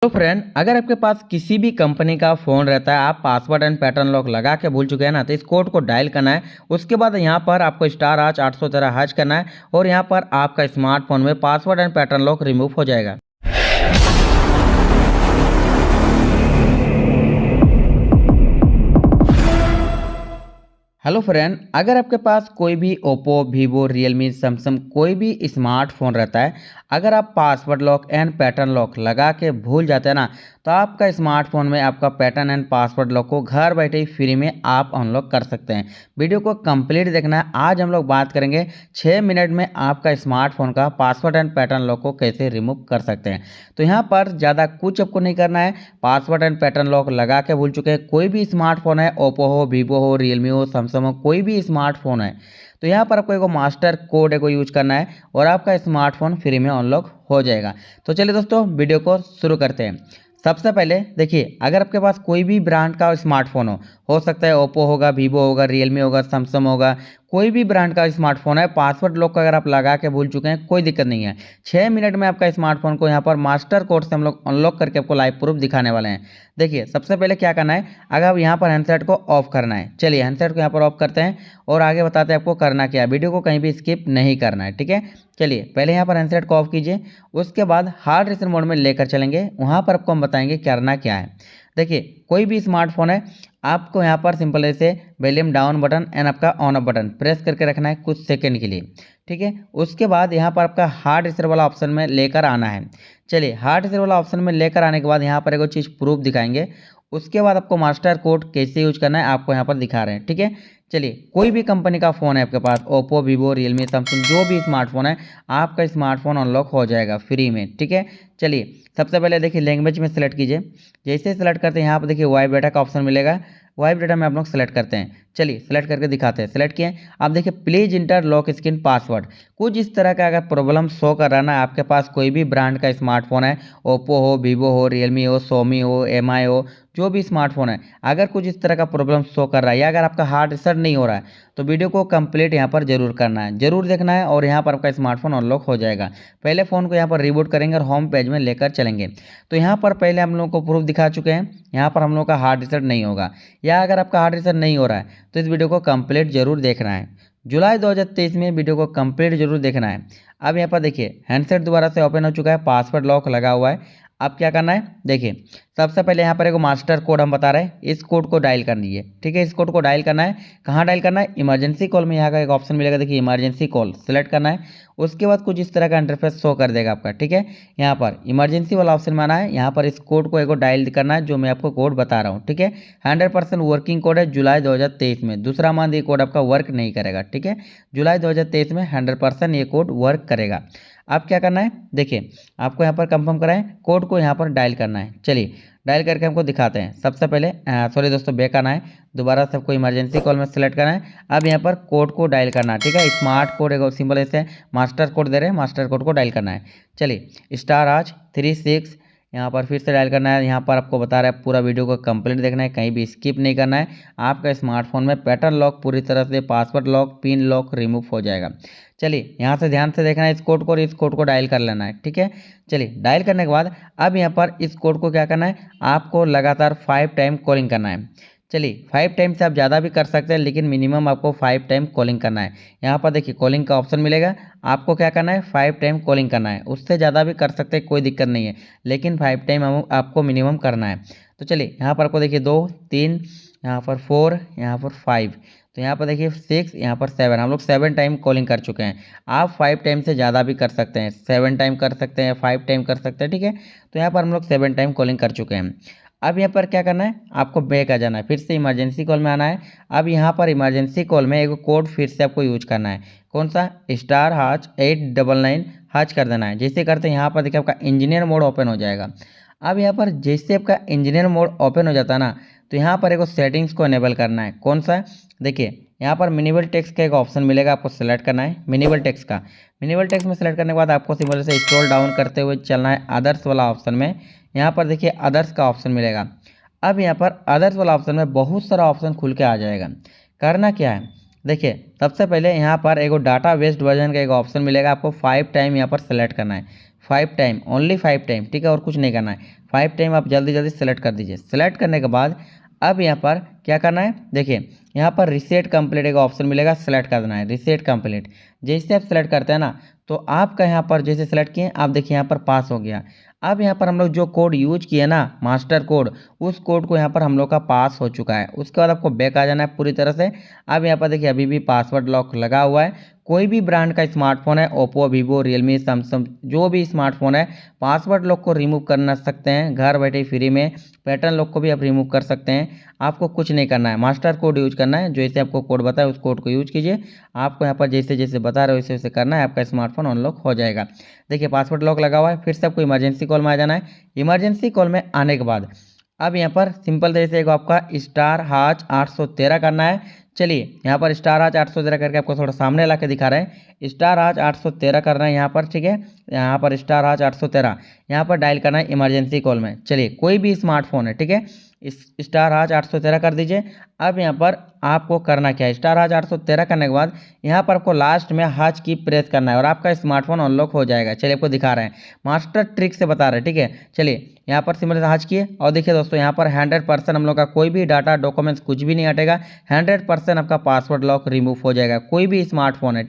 तो फ्रेंड, अगर आपके पास किसी भी कंपनी का फ़ोन रहता है, आप पासवर्ड एंड पैटर्न लॉक लगा के भूल चुके हैं ना, तो इस कोड को डायल करना है। उसके बाद यहाँ पर आपको स्टार आज 813 करना है और यहाँ पर आपका स्मार्टफोन में password and pattern lock remove हो जाएगा। हेलो फ्रेंड, अगर आपके पास कोई भी ओप्पो, वीवो, रियलमी, सैमसंग कोई भी स्मार्टफोन रहता है, अगर आप password lock and pattern lock लगा के भूल जाते हैं ना, तो आपका स्मार्टफोन में आपका पैटर्न एंड पासवर्ड लॉक को घर बैठे ही फ्री में आप अनलॉक कर सकते हैं। वीडियो को कंप्लीट देखना है। आज हम लोग बात करेंगे 6 मिनट में आपका स्मार्टफोन का पासवर्ड एंड पैटर्न लॉक को कैसे रिमूव कर सकते हैं। तो यहाँ पर ज़्यादा कुछ आपको नहीं करना है। पासवर्ड एंड पैटर्न लॉक लगा के भूल चुके हैं, कोई भी स्मार्टफोन है, ओप्पो हो, वीवो हो, रियलमी हो, सैमसंग हो, कोई भी स्मार्टफोन है, तो यहाँ पर आपको एक मास्टर कोड को यूज करना है और आपका स्मार्टफोन फ्री में अनलॉक हो जाएगा। तो चलिए दोस्तों, वीडियो को शुरू करते हैं। सबसे पहले देखिए, अगर आपके पास कोई भी ब्रांड का स्मार्टफोन हो सकता है ओप्पो होगा, वीवो होगा, रियलमी होगा, सैमसंग होगा, कोई भी ब्रांड का स्मार्टफोन है, पासवर्ड लॉक अगर आप लगा के भूल चुके हैं, कोई दिक्कत नहीं है। 6 मिनट में आपका स्मार्टफोन को यहाँ पर मास्टर कोड से हम लोग अनलॉक करके आपको लाइव प्रूफ दिखाने वाले हैं। देखिए, सबसे पहले क्या करना है, अगर यहाँ पर हैंडसेट को ऑफ करना है। चलिए हैंडसेट को यहाँ पर ऑफ करते हैं और आगे बताते हैं आपको करना क्या है। वीडियो को कहीं भी स्किप नहीं करना है, ठीक है। चलिए पहले यहाँ पर हैंडसेट को ऑफ कीजिए, उसके बाद हार्ड रीसेट मोड में लेकर चलेंगे। वहाँ पर आपको हम बताएंगे करना क्या है। देखिए, कोई भी स्मार्टफोन है, आपको यहाँ पर सिंपल ऐसे वॉल्यूम डाउन बटन एंड आपका ऑन ऑफ बटन प्रेस करके रखना है कुछ सेकंड के लिए, ठीक है। उसके बाद यहाँ पर आपका हार्ड रीसेट वाला ऑप्शन में लेकर आना है। चलिए हार्ड रीसेट वाला ऑप्शन में लेकर आने के बाद यहाँ पर एक चीज़ प्रूफ दिखाएंगे। उसके बाद आपको मास्टर कोड कैसे यूज करना है आपको यहाँ पर दिखा रहे हैं, ठीक है। चलिए, कोई भी कंपनी का फ़ोन है आपके पास, ओप्पो, वीवो, रियलमी, सैमसंग, जो भी स्मार्टफोन है, आपका स्मार्टफोन अनलॉक हो जाएगा फ्री में, ठीक है। चलिए सबसे पहले देखिए लैंग्वेज में सेलेक्ट कीजिए। जैसे सेलेक्ट करते हैं यहाँ पर देखिए वाइब डाटा का ऑप्शन मिलेगा। वाइब डाटा में आप लोग सेलेक्ट करते हैं। चलिए सेलेक्ट करके दिखाते हैं। सेलेक्ट किए, आप देखिए please inter lock screen password. कुछ इस तरह का अगर प्रॉब्लम शो कर रहा है ना, आपके पास कोई भी ब्रांड का स्मार्टफोन है, ओप्पो हो, वीवो हो, रियलमी हो, सोमी हो, एमआई हो, जो भी स्मार्टफोन है, अगर कुछ इस तरह का प्रॉब्लम शो कर रहा है या अगर आपका हार्ड रीसेट नहीं हो रहा है, तो वीडियो को कंप्लीट यहाँ पर जरूर करना है, जरूर देखना है और यहाँ पर आपका स्मार्टफोन अनलॉक हो जाएगा। पहले फ़ोन को यहाँ पर रिबूट करेंगे और होम पेज में लेकर चलेंगे। तो यहाँ पर पहले हम लोग को प्रूफ दिखा चुके हैं, यहाँ पर हम लोग का हार्ड रीसेट नहीं होगा, या अगर आपका हार्ड रीसेट नहीं हो रहा है तो इस वीडियो को कंप्लीट जरूर देखना है। जुलाई 2023 में वीडियो को कंप्लीट जरूर देखना है। अब यहाँ पर देखिए हैंडसेट दोबारा से ओपन हो चुका है, पासवर्ड लॉक लगा हुआ है। अब क्या करना है, देखिए सबसे पहले यहाँ पर एक मास्टर कोड हम बता रहे हैं, इस कोड को डायल कर लीजिए, ठीक है। इस कोड को डायल करना है, कहाँ डायल करना है, इमरजेंसी कॉल में यहाँ का एक ऑप्शन मिलेगा, देखिए इमरजेंसी कॉल सेलेक्ट करना है। उसके बाद कुछ इस तरह का इंटरफेस शो कर देगा आपका, ठीक है। यहाँ पर इमरजेंसी वाला ऑप्शन में आना है, यहाँ पर इस कोड को एक डायल करना है जो मैं आपको कोड बता रहा हूँ, ठीक है। 100% वर्किंग कोड है जुलाई 2023 में, दूसरा मंथ ये कोड आपका वर्क नहीं करेगा, ठीक है। जुलाई 2023 में 100% ये कोड वर्क करेगा। अब क्या करना है, देखिए आपको यहाँ पर कंफर्म कराएं, कोड को यहाँ पर डायल करना है। चलिए डायल करके हमको दिखाते हैं। सबसे पहले सॉरी दोस्तों, बैक आना है, दोबारा सबको इमरजेंसी कॉल में सेलेक्ट करना है। अब यहाँ पर कोड को डायल करना है, ठीक है। स्मार्ट कोड एक सिंबल ऐसे मास्टर कोड दे रहे हैं, मास्टर कोड को डायल करना है। चलिए स्टार आज 36 यहाँ पर फिर से डायल करना है। यहाँ पर आपको बता रहा है पूरा वीडियो को कंप्लीट देखना है, कहीं भी स्किप नहीं करना है। आपका स्मार्टफोन में पैटर्न लॉक पूरी तरह से, password lock, pin lock remove हो जाएगा। चलिए यहाँ से ध्यान से देखना है इस कोड को और इस कोड को डायल कर लेना है, ठीक है। चलिए डायल करने के बाद अब यहाँ पर इस कोड को क्या करना है, आपको लगातार 5 टाइम कॉलिंग करना है। चलिए 5 टाइम से आप ज़्यादा भी कर सकते हैं, लेकिन मिनिमम आपको 5 टाइम कॉलिंग करना है। यहाँ पर देखिए कॉलिंग का ऑप्शन मिलेगा, आपको क्या करना है 5 टाइम कॉलिंग करना है। उससे ज़्यादा भी कर सकते हैं, कोई दिक्कत नहीं है, लेकिन 5 टाइम आपको मिनिमम करना है। तो चलिए यहाँ पर आपको देखिए 2, 3, यहाँ पर 4, यहाँ पर 5, तो यहाँ पर देखिए 6, यहाँ पर 7, हम लोग 7 टाइम कॉलिंग कर चुके हैं। आप 5 टाइम से ज़्यादा भी कर सकते हैं, 7 टाइम कर सकते हैं, 5 टाइम कर सकते हैं, ठीक है। तो यहाँ पर हम लोग 7 टाइम कॉलिंग कर चुके हैं। अब यहाँ पर क्या करना है, आपको बैक आ जाना है, फिर से इमरजेंसी कॉल में आना है। अब यहाँ पर इमरजेंसी कॉल में एक कोड फिर से आपको यूज करना है, कौन सा, स्टार हाच 899 हाच कर देना है। जैसे करते हैं यहाँ पर देखिए आपका इंजीनियर मोड ओपन हो जाएगा। अब यहाँ पर जैसे आपका इंजीनियर मोड ओपन हो जाता है ना, तो यहाँ पर एक सेटिंग्स को इनेबल करना है, कौन सा, देखिए यहाँ पर मिनिमल टेक्स्ट का एक ऑप्शन मिलेगा, आपको सेलेक्ट करना है मिनिमल टेक्स्ट का। मिनिमल टेक्स्ट में सेलेक्ट करने के बाद आपको सिंपल से स्क्रॉल डाउन करते हुए चलना है अदर्स वाला ऑप्शन में। यहाँ पर देखिए अदर्स का ऑप्शन मिलेगा। अब यहाँ पर अदर्स वाला ऑप्शन में बहुत सारा ऑप्शन खुल के आ जाएगा। करना क्या है, देखिए सबसे पहले यहाँ पर एक डाटा बेस्ड वर्जन का एक ऑप्शन मिलेगा, आपको 5 टाइम यहाँ पर सेलेक्ट करना है। 5 टाइम, ओनली 5 टाइम, ठीक है, और कुछ नहीं करना है। 5 टाइम आप जल्दी जल्दी सेलेक्ट कर दीजिए। सेलेक्ट करने के बाद अब यहाँ पर क्या करना है, देखिए यहाँ पर रीसेट कंप्लीट एक ऑप्शन मिलेगा, सेलेक्ट कर देना है रीसेट कंप्लीट। जैसे आप सेलेक्ट करते हैं ना, तो आपका यहाँ पर जैसे सेलेक्ट किए आप देखिए यहाँ पर पास हो गया। अब यहाँ पर हम लोग जो कोड यूज किए ना, मास्टर कोड, उस कोड को यहाँ पर हम लोग का पास हो चुका है। उसके बाद आपको बैक आ जाना है पूरी तरह से। अब यहाँ पर देखिए अभी भी पासवर्ड लॉक लगा हुआ है। कोई भी ब्रांड का स्मार्टफोन है, ओप्पो, वीवो, रियलमी, सैमसंग, जो भी स्मार्टफोन है, पासवर्ड लॉक को रिमूव करना सकते हैं घर बैठे फ्री में। पैटर्न लॉक को भी आप रिमूव कर सकते हैं। आपको कुछ नहीं करना है, मास्टर कोड यूज करना है। जैसे आपको कोड बताया उस कोड को यूज कीजिए। आपको यहाँ पर जैसे जैसे बता रहे हो वैसे वैसे करना है, आपका स्मार्टफोन अनलॉक हो जाएगा। देखिए पासवर्ड लॉक लगा हुआ है। फिर से आपको इमरजेंसी कॉल में आ जाना है। इमरजेंसी कॉल में आने के बाद अब यहाँ पर सिंपल तरीके से एक आपका स्टार हाच 813 करना है। चलिए यहाँ पर स्टार हाच 813 करके आपको थोड़ा सामने ला के दिखा रहे हैं। स्टार हाच 813 करना है यहाँ पर, ठीक है। यहाँ पर स्टार हाच 813 यहाँ पर डायल करना है इमरजेंसी कॉल में। चलिए कोई भी स्मार्टफोन है, ठीक है, इस स्टार हाच 813 कर दीजिए। अब यहाँ पर आपको करना क्या है, स्टार हाच 813 करने के बाद यहाँ पर आपको लास्ट में हाच की प्रेस करना है और आपका स्मार्टफोन अनलॉक हो जाएगा। चलिए आपको दिखा रहे हैं, मास्टर ट्रिक से बता रहे हैं, ठीक है। चलिए यहाँ पर सिंपल हाच किए और देखिए दोस्तों यहाँ पर 100% हम लोग का कोई भी डाटा डॉक्यूमेंट्स कुछ भी नहीं हटेगा। 100% आपका पासवर्ड लॉक रिमूव हो जाएगा, कोई भी स्मार्टफोन है।